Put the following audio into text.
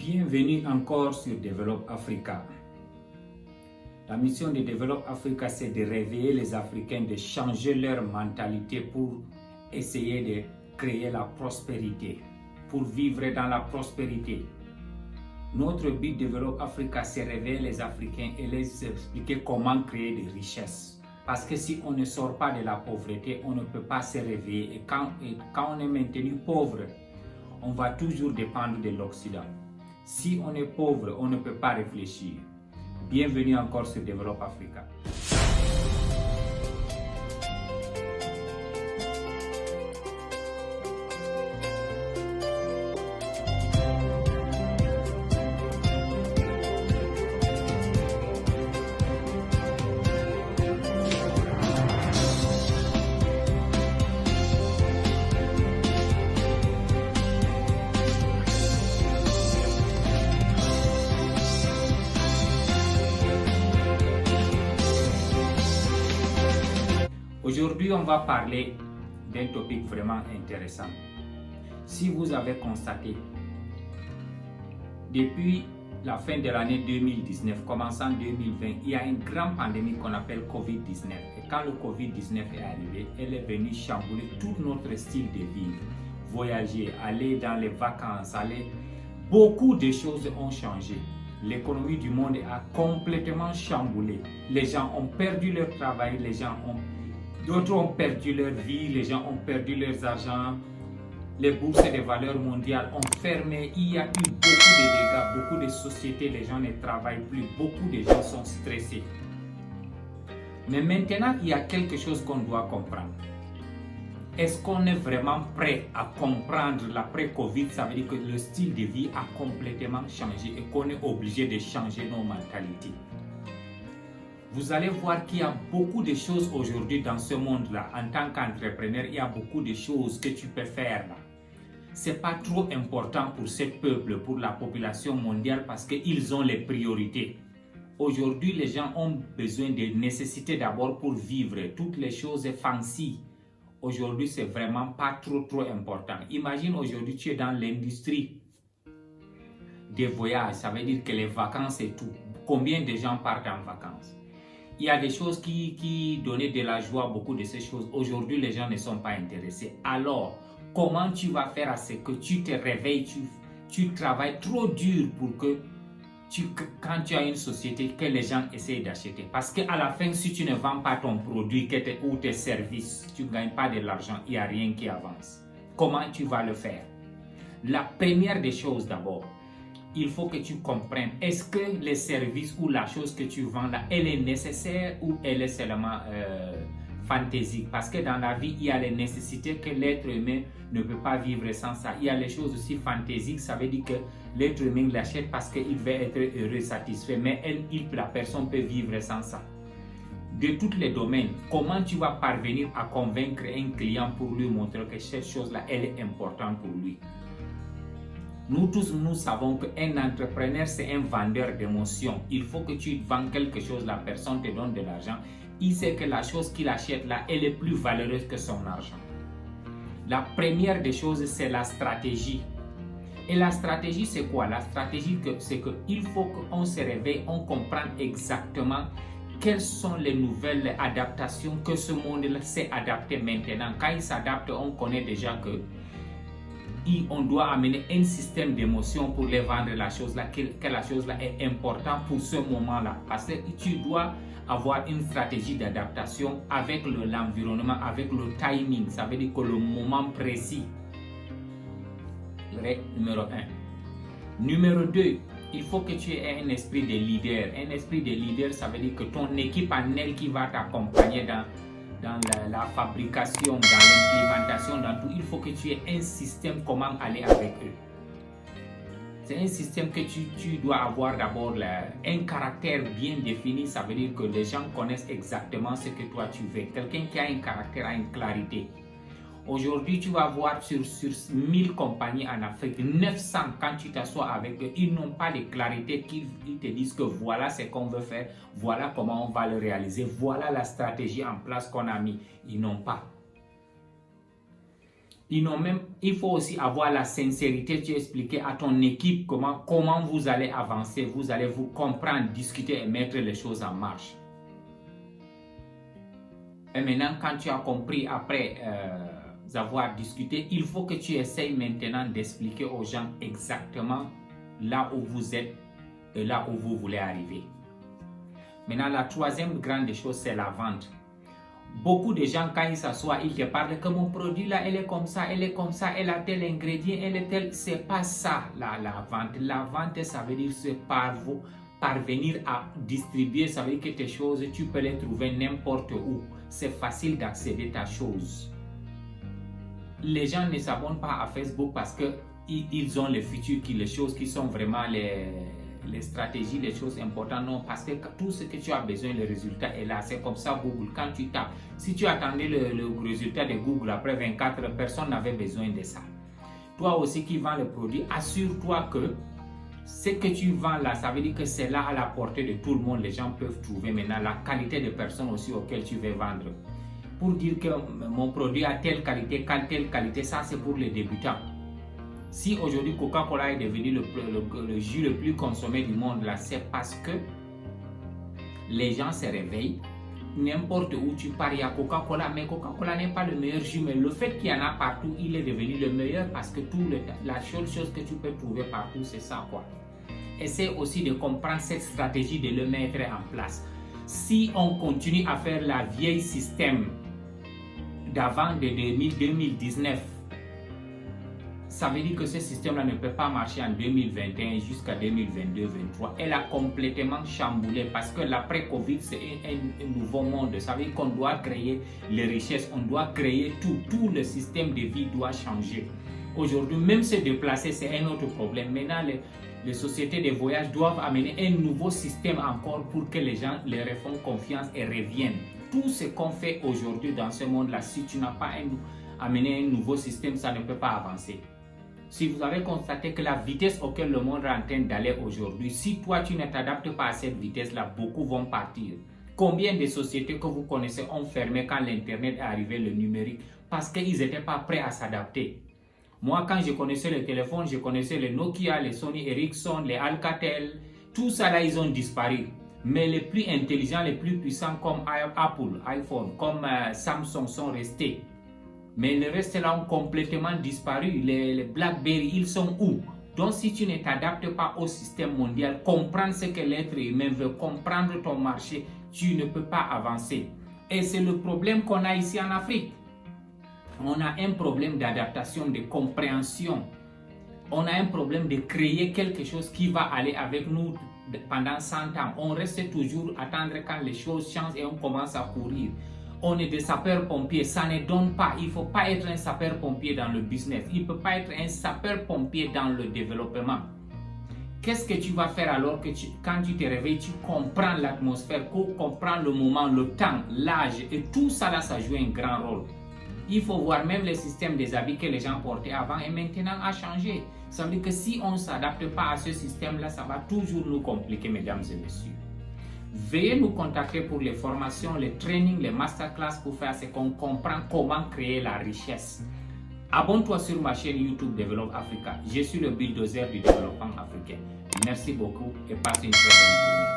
Bienvenue encore sur Develop Africa. La mission de Develop Africa, c'est de réveiller les Africains, de changer leur mentalité pour essayer de créer la prospérité, pour vivre dans la prospérité. Notre but de Develop Africa, c'est réveiller les Africains et les expliquer comment créer des richesses. Parce que si on ne sort pas de la pauvreté, on ne peut pas se réveiller. Et quand on est maintenu pauvre, on va toujours dépendre de l'Occident. Si on est pauvre, on ne peut pas réfléchir. Bienvenue encore sur Develop Africa. Aujourd'hui, on va parler d'un topic vraiment intéressant. Si vous avez constaté, depuis la fin de l'année 2019, commençant 2020, il y a une grande pandémie qu'on appelle Covid-19. Et quand le Covid-19 est arrivé, elle est venue chambouler tout notre style de vie. Voyager, aller dans les vacances, beaucoup de choses ont changé. L'économie du monde a complètement chamboulé. Les gens ont perdu leur travail, d'autres ont perdu leur vie, les gens ont perdu leurs argent, les bourses de valeurs mondiales ont fermé, il y a eu beaucoup de dégâts, beaucoup de sociétés, les gens ne travaillent plus, beaucoup de gens sont stressés. Mais maintenant, il y a quelque chose qu'on doit comprendre. Est-ce qu'on est vraiment prêt à comprendre l'après-Covid? Ça veut dire que le style de vie a complètement changé et qu'on est obligé de changer nos mentalités. Vous allez voir qu'il y a beaucoup de choses aujourd'hui dans ce monde-là. En tant qu'entrepreneur, il y a beaucoup de choses que tu peux faire là. Ce n'est pas trop important pour ce peuple, pour la population mondiale parce qu'ils ont les priorités. Aujourd'hui, les gens ont besoin de nécessités d'abord pour vivre. Toutes les choses fancy. Aujourd'hui, ce n'est vraiment pas trop important. Imagine aujourd'hui, tu es dans l'industrie des voyages. Ça veut dire que les vacances et tout. Combien de gens partent en vacances? Il y a des choses qui donnaient de la joie, beaucoup de ces choses. Aujourd'hui, les gens ne sont pas intéressés. Alors, comment tu vas faire à ce que tu te réveilles, tu travailles trop dur pour que quand tu as une société, que les gens essayent d'acheter. Parce qu'à la fin, si tu ne vends pas ton produit ou tes services, tu ne gagnes pas de l'argent, il n'y a rien qui avance. Comment tu vas le faire? La première des choses d'abord, il faut que tu comprennes, est-ce que les services ou la chose que tu vends là, elle est nécessaire ou elle est seulement fantaisique? Parce que dans la vie, il y a les nécessités que l'être humain ne peut pas vivre sans ça. Il y a les choses aussi fantaisiques, ça veut dire que l'être humain l'achète parce qu'il veut être heureux, satisfait, mais la personne peut vivre sans ça. De tous les domaines, comment tu vas parvenir à convaincre un client pour lui montrer que cette chose-là, elle est importante pour lui? Nous tous, nous savons qu'un entrepreneur, c'est un vendeur d'émotions. Il faut que tu vends quelque chose, la personne te donne de l'argent. Il sait que la chose qu'il achète là, elle est plus valeureuse que son argent. La première des choses, c'est la stratégie. Et la stratégie, c'est quoi? La stratégie, c'est qu'il faut qu'on se réveille, on comprenne exactement quelles sont les nouvelles adaptations que ce monde s'est adapté maintenant. Quand il s'adapte, on connaît déjà que on doit amener un système d'émotion pour les vendre la chose là, que la chose là est importante pour ce moment là, parce que tu dois avoir une stratégie d'adaptation avec l'environnement, avec le timing. Ça veut dire que le moment précis. Règle numéro 1. Numéro 2, il faut que tu aies un esprit de leader. Un esprit de leader, ça veut dire que ton équipe en elle qui va t'accompagner dans la fabrication, dans l'implémentation, dans tout, il faut que tu aies un système comment aller avec eux. C'est un système que tu dois avoir d'abord un caractère bien défini, ça veut dire que les gens connaissent exactement ce que toi tu veux. Quelqu'un qui a un caractère a une clarité. Aujourd'hui, tu vas voir sur 1000 compagnies en Afrique, 900, quand tu t'assois avec eux, ils n'ont pas de clarité, qu'ils te disent que voilà ce qu'on veut faire, voilà comment on va le réaliser, voilà la stratégie en place qu'on a mis. Ils n'ont pas. Il faut aussi avoir la sincérité, tu expliquer à ton équipe comment vous allez avancer, vous allez vous comprendre, discuter et mettre les choses en marche. Et maintenant, quand tu as compris après avoir discuté, il faut que tu essayes maintenant d'expliquer aux gens exactement là où vous êtes et là où vous voulez arriver. Maintenant, la troisième grande chose, c'est la vente. Beaucoup de gens, quand ils s'assoient, ils te parlent que mon produit là, elle est comme ça, elle a tel ingrédient, elle est tel. C'est pas ça la vente. La vente, ça veut dire c'est parvenir à distribuer, ça veut dire que tes choses, tu peux les trouver n'importe où. C'est facile d'accéder à ta chose. Les gens ne s'abonnent pas à Facebook parce que ils ont les futurs, les choses qui sont vraiment les stratégies, les choses importantes. Non, parce que tout ce que tu as besoin, le résultat est là. C'est comme ça Google. Quand tu tapes, si tu attendais le résultat de Google après 24 heures, personne n'avait besoin de ça. Toi aussi qui vends le produit, assure-toi que ce que tu vends là, ça veut dire que c'est là à la portée de tout le monde. Les gens peuvent trouver maintenant la qualité de personnes aussi auxquelles tu veux vendre. Pour dire que mon produit a telle qualité, ça c'est pour les débutants. Si aujourd'hui Coca-Cola est devenu le jus le plus consommé du monde, là, c'est parce que les gens se réveillent. N'importe où tu pars, il y a Coca-Cola, mais Coca-Cola n'est pas le meilleur jus. Mais le fait qu'il y en a partout, il est devenu le meilleur parce que la seule chose que tu peux trouver partout, c'est ça, quoi. Essaie aussi de comprendre cette stratégie, de le mettre en place. Si on continue à faire la vieille système d'avant de 2019, ça veut dire que ce système-là ne peut pas marcher en 2021 jusqu'à 2022-2023. Elle a complètement chamboulé parce que l'après-Covid, c'est un nouveau monde. Ça veut dire qu'on doit créer les richesses, on doit créer tout. Tout le système de vie doit changer. Aujourd'hui, même se déplacer, c'est un autre problème. Maintenant, les sociétés de voyage doivent amener un nouveau système encore pour que les gens leur font confiance et reviennent. Tout ce qu'on fait aujourd'hui dans ce monde-là, si tu n'as pas amené un nouveau système, ça ne peut pas avancer. Si vous avez constaté que la vitesse auquel le monde est en train d'aller aujourd'hui, si toi tu ne t'adaptes pas à cette vitesse-là, beaucoup vont partir. Combien de sociétés que vous connaissez ont fermé quand l'Internet est arrivé, le numérique, parce qu'ils n'étaient pas prêts à s'adapter. Moi, quand je connaissais les téléphones, je connaissais les Nokia, les Sony Ericsson, les Alcatel, tout ça là, ils ont disparu. Mais les plus intelligents, les plus puissants comme Apple, iPhone, comme Samsung sont restés. Mais le reste là ont complètement disparu. Les BlackBerry, ils sont où? Donc si tu ne t'adaptes pas au système mondial, comprendre ce que l'être humain veut, comprendre ton marché, tu ne peux pas avancer. Et c'est le problème qu'on a ici en Afrique. On a un problème d'adaptation, de compréhension. On a un problème de créer quelque chose qui va aller avec nous pendant 100 ans. On reste toujours à attendre quand les choses changent et on commence à courir. On est des sapeurs-pompiers, ça ne donne pas. Il ne faut pas être un sapeur-pompier dans le business. Il ne peut pas être un sapeur-pompier dans le développement. Qu'est-ce que tu vas faire alors que quand tu te réveilles, tu comprends l'atmosphère, tu comprends le moment, le temps, l'âge et tout ça là, ça joue un grand rôle. Il faut voir même le système des habits que les gens portaient avant et maintenant a changé. Ça veut dire que si on ne s'adapte pas à ce système-là, ça va toujours nous compliquer, mesdames et messieurs. Veuillez nous contacter pour les formations, les trainings, les masterclass pour faire ce qu'on comprend comment créer la richesse. Abonne-toi sur ma chaîne YouTube Develop Africa. Je suis le bulldozer du développement africain. Merci beaucoup et passe une très bonne journée.